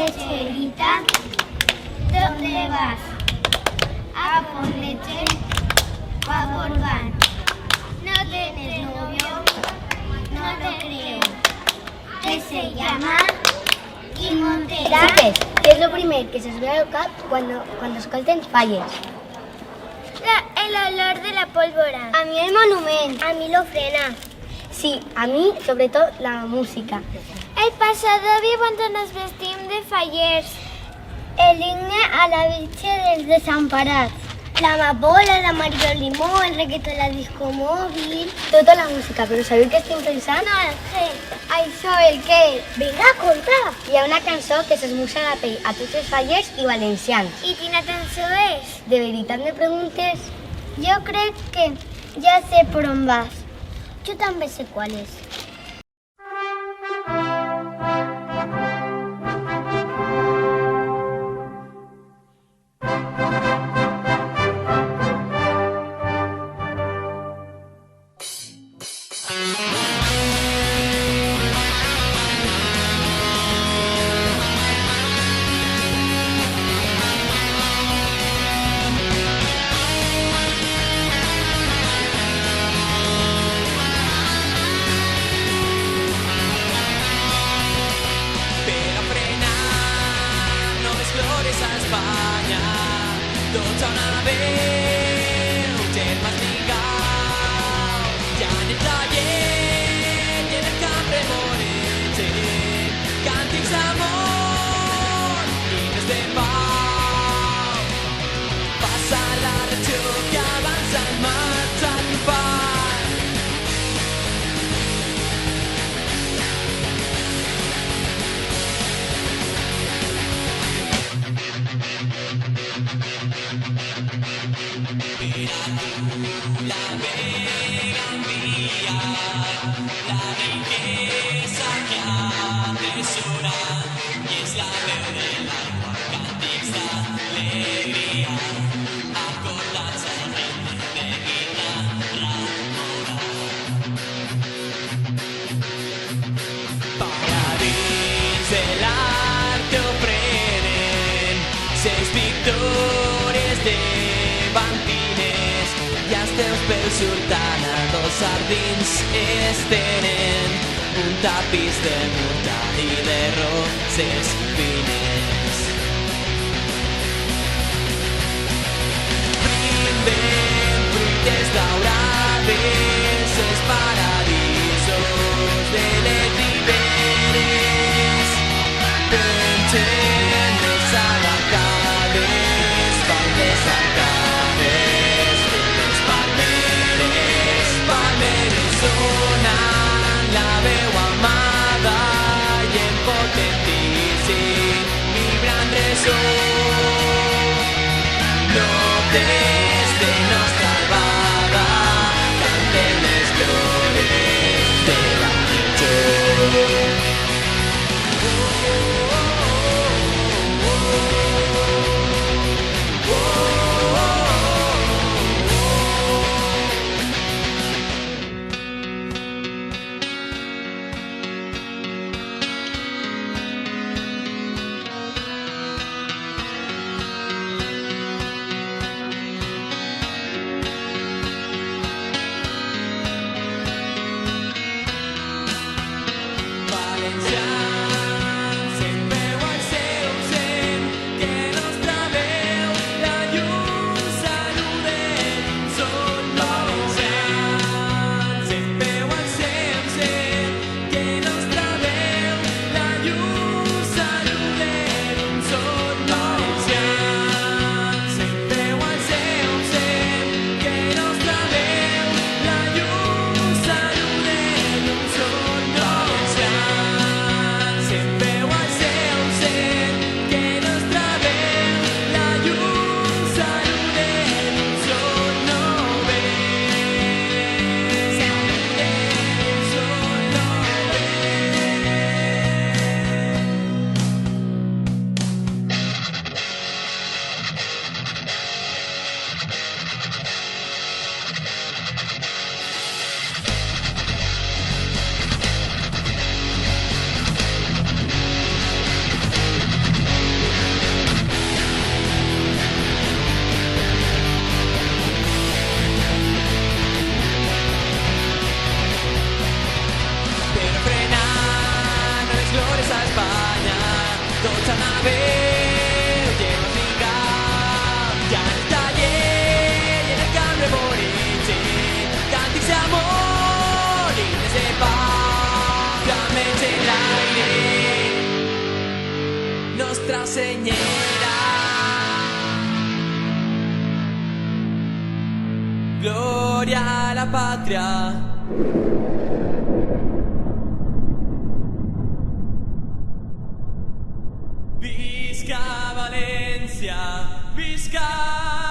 Lecherita, ¿dónde vas? A por leche, a por pan. ¿No tienes novio? No te creo. ¿Qué se llama? I Montera. Xiques, què és el primer que se'ls ve al cap quan escolten falles? El olor de la pólvora. A mí el monumento. A mí l'ofrena. Sí, a mi, sobretot, la música. El pasadobio cuando nos vestim de fallers. El himne a la Virgen dels Desemparats. La amapola, la Mario Limó, el reggaeton, la disco móvil. Tota la música, però sabeu què estic pensant? No, això el què? Vinga, conta. Hi ha una cançó que s'esmussa la pell a tots els fallers i valencians. I quina cançó és? De veritat me preguntes? Jo crec que ja sé per on vas. Jo també sé qual és. Sultana, dos sardins estenen un tapís de munta i de roses fines. Brinden fruites daurades els paradisos de les riberes. Pengen les arracades, van les arcades de les palmeres. Sonant la veu amada i en potentíssim vibrant ressò. Notes de nostra albada canten les glòries de la mitjor. veu i hem ficat que en el taller i en el camp remoritge càntics d'amor i de paz flamets en l'aire Nostra Senyera Gloria a la patria Visca València, visca